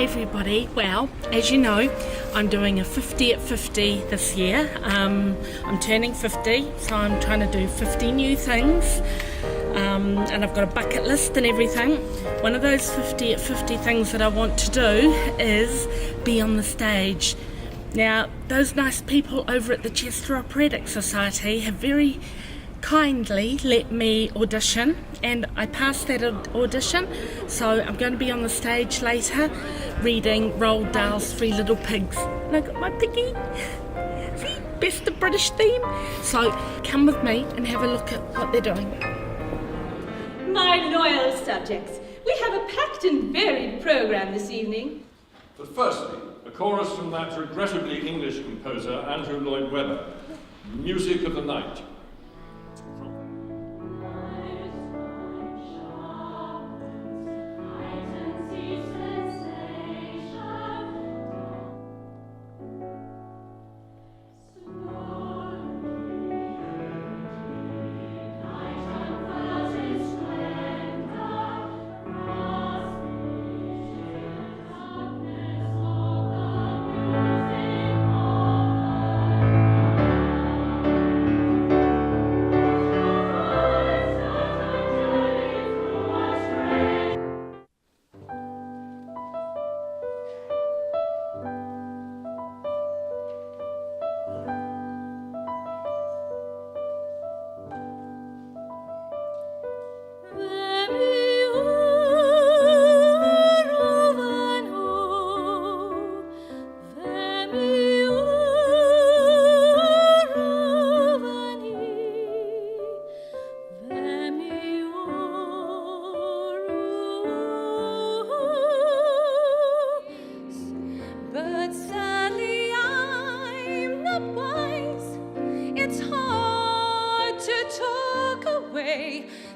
Hi everybody. Well, as you know, I'm doing a 50 at 50 this year. I'm turning 50, so I'm trying to do 50 new things. And I've got a bucket list and everything. One of those 50 at 50 things that I want to do is be on the stage. Now, those nice people over at the Chester Operatic Society have very kindly let me audition, and I passed that audition, so I'm going to be on the stage later reading Roald Dahl's Three Little Pigs. And I got my piggy. See, best of British theme. So come with me and have a look at what they're doing. My loyal subjects, we have a packed and varied programme this evening. But firstly, a chorus from that regrettably English composer, Andrew Lloyd Webber, Music of the Night.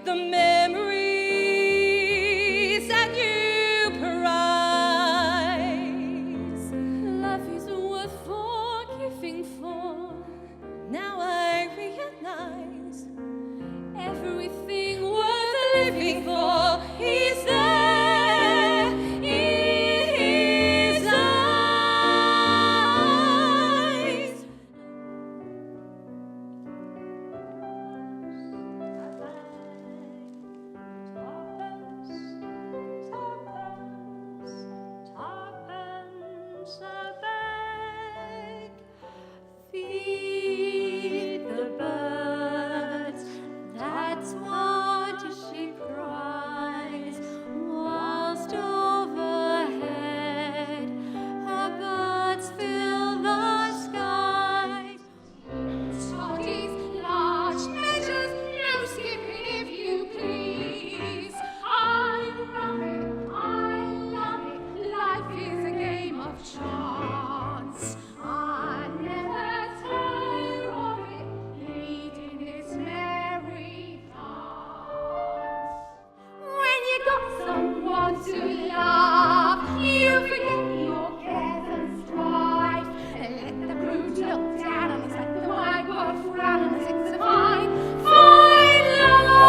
The memories that you prize. Love is worth forgiving for. Now I realize everything worth living for is there in his eyes. Feed the birds, that's what she cries, whilst overhead her birds fill the skies. Toddies, large measures, no skipping if you please. I love it, life is a game of chance. I never tire of it, leading its merry dance. When you got someone to love, you forget your cares and strife, and let the brute look down on us, let the wide world frown on us. It's a fine, fine life.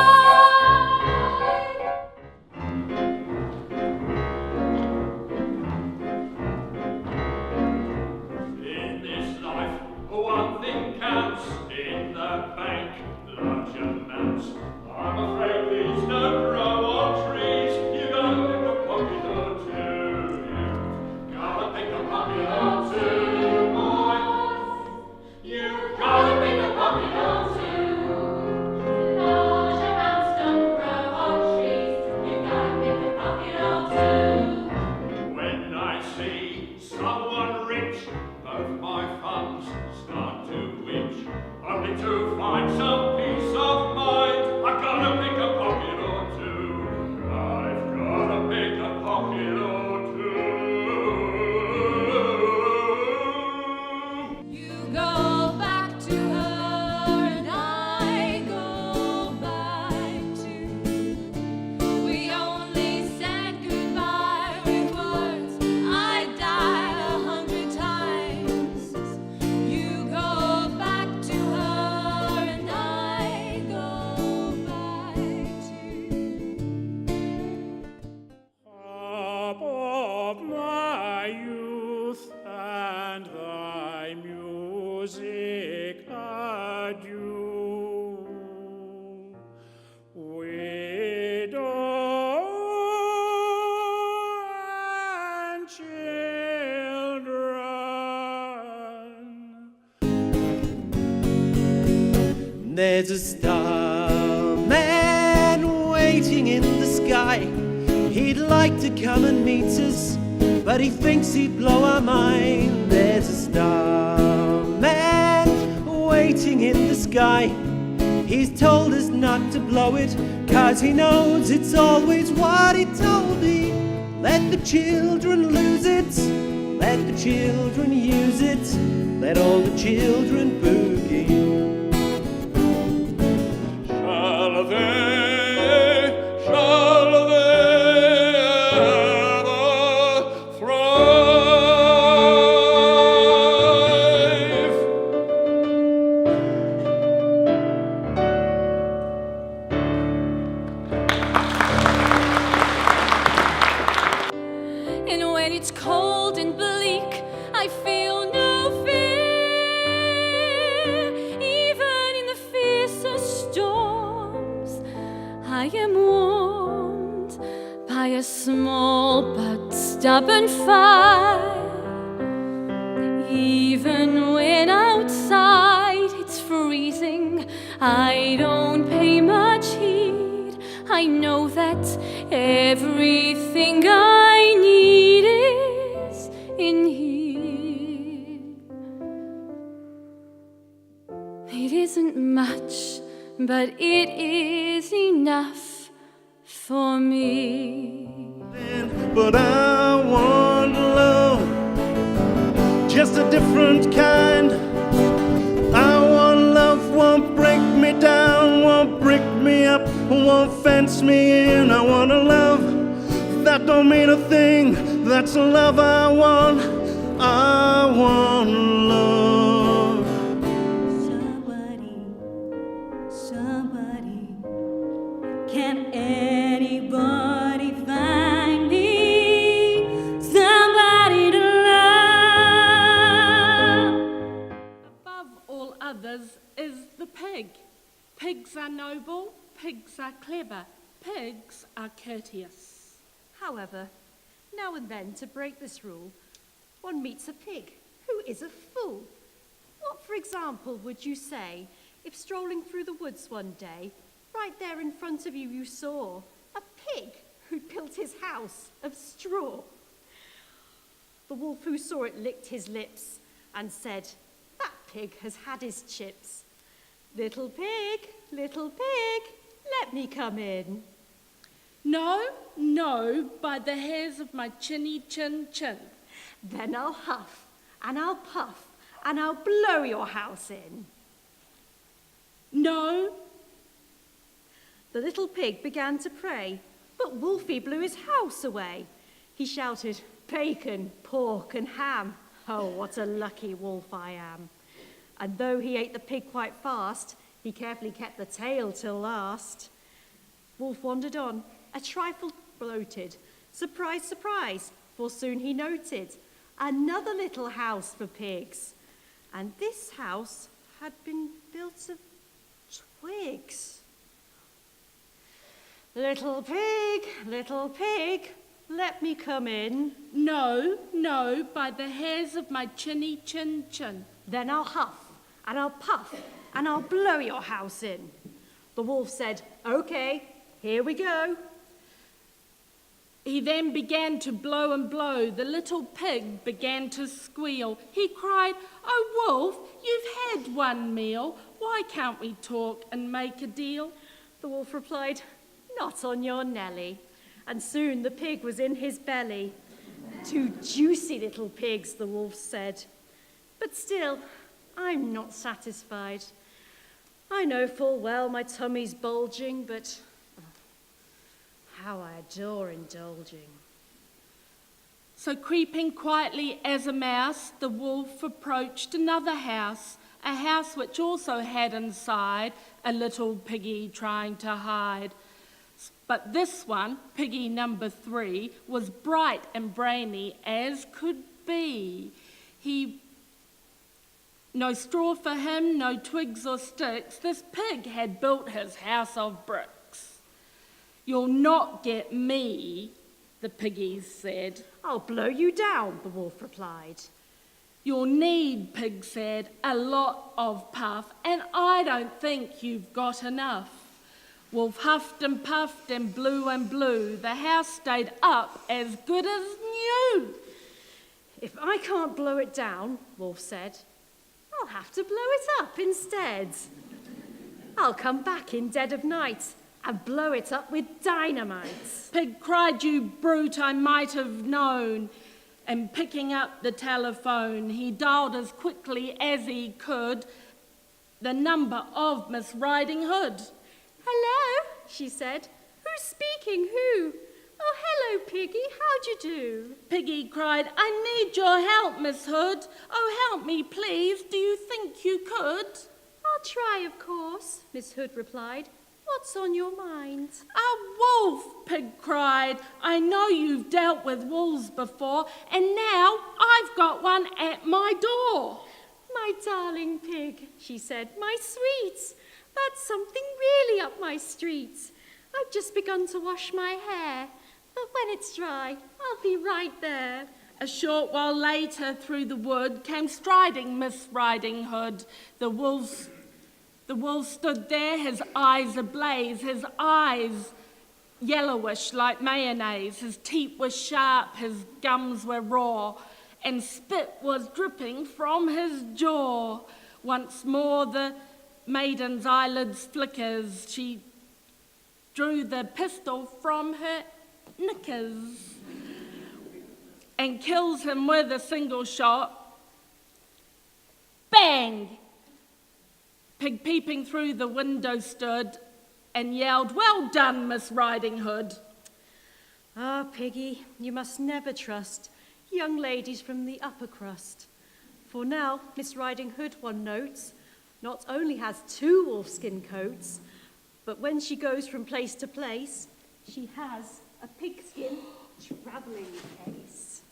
In this life, one thing counts. In the bank, large amounts. I'm afraid these don't grow on trees. You gotta pick a pocket or two. You gotta pick a pocket or two, boy. You gotta pick a pocket or two. Large amounts don't grow on trees. You gotta pick a pocket or two. When I see someone rich, both my funds start to itch. Only to find some peace of mind, I've gotta pick a pocket or two. I've gotta pick a pocket or two. You go back to her and I go back too. We only said goodbye with words. I'd die 100 times. You go back to her and I thy youth and thy music adieu. Widow and children. There's a starman waiting in the sky. He'd like to come and meet us, but he thinks he'd blow our mind. There's a starman waiting in the sky. He's told us not to blow it, 'cause he knows it's always what he told me. Let the children lose it, let the children use it, let all the children boogie. Shall they ever thrive? And when it's cold and bleak, I feel no fear. Even in the fiercest storms, I am warmed by a small but stubborn fire. Even when outside it's freezing, I don't pay much heed. I know that everything I need is in here. It isn't much, but it is enough for me. But I want love, just a different kind. I want love, won't break me down, won't break me up, won't fence me in. I want a love that don't mean a thing. That's the love I want. I want love. Somebody, can anybody find me somebody to love? Above all others is the pig. Pigs are noble, pigs are clever, pigs are courteous. However, now and then, to break this rule, one meets a pig who is a fool. What, for example, would you say if strolling through the woods one day, right there in front of you, you saw a pig who built his house of straw? The wolf who saw it licked his lips and said, "That pig has had his chips. Little pig, let me come in." No, no, by the hairs of my chinny chin chin. Then I'll huff and I'll puff and I'll blow your house in. No, The little pig began to pray, but Wolfie blew his house away. He shouted, "Bacon, pork and ham. Oh, what a lucky wolf I am." And though he ate the pig quite fast, he carefully kept the tail till last. Wolf wandered on, a trifle bloated. Surprise, surprise, for soon he noted another little house for pigs. And this house had been built of twigs. Little pig, let me come in. no, no, by the hairs of my chinny chin chin. Then I'll huff and I'll puff and I'll blow your house in. The wolf said, "Okay, here we go." He then began to blow and blow. The little pig began to squeal. He cried, "Oh, wolf, you've had one meal. Why can't we talk and make a deal?" The wolf replied, "Not on your Nelly." And soon the pig was in his belly. "Two juicy little pigs," the wolf said. "But still, I'm not satisfied. I know full well my tummy's bulging, but how I adore indulging." So creeping quietly as a mouse, the wolf approached another house, a house which also had inside a little piggy trying to hide. But this one, piggy number 3, was bright and brainy as could be. No straw for him, no twigs or sticks. This pig had built his house of bricks. "You'll not get me," the piggies said. "I'll blow you down," the wolf replied. "You'll need," Pig said, "a lot of puff, and I don't think you've got enough." Wolf huffed and puffed and blew. The house stayed up as good as new. "If I can't blow it down," Wolf said, "I'll have to blow it up instead. I'll come back in dead of night and blow it up with dynamite." Pig cried, "You brute, I might have known." And picking up the telephone, he dialed as quickly as he could the number of Miss Riding Hood. "Hello," she said. "Who's speaking? Who? Oh, hello, Piggy. How'd you do?" Piggy cried, "I need your help, Miss Hood. Oh, help me, please. Do you think you could?" "I'll try, of course," Miss Hood replied. "What's on your mind?" "A wolf," Pig cried. "I know you've dealt with wolves before, and now I've got one at my door." "My darling Pig," she said, "my sweet, that's something really up my street. I've just begun to wash my hair, but when it's dry, I'll be right there." A short while later, through the wood, came striding Miss Riding Hood. The wolf stood there, his eyes ablaze, his eyes yellowish like mayonnaise. His teeth were sharp, his gums were raw, and spit was dripping from his jaw. Once more the maiden's eyelids flickers. She drew the pistol from her knickers and kills him with a single shot. Bang! Pig peeping through the window stood and yelled, "Well done, Miss Riding Hood." "Ah, Piggy, you must never trust young ladies from the upper crust. For now, Miss Riding Hood, one notes, not only has 2 wolfskin coats, but when she goes from place to place, she has a pigskin travelling case."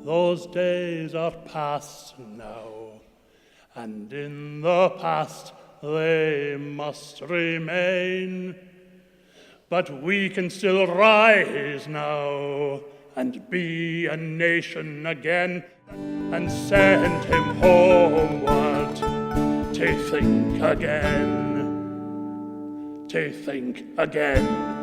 Those days are past now, and in the past they must remain. But we can still rise now and be a nation again, and send him homeward to think again, to think again.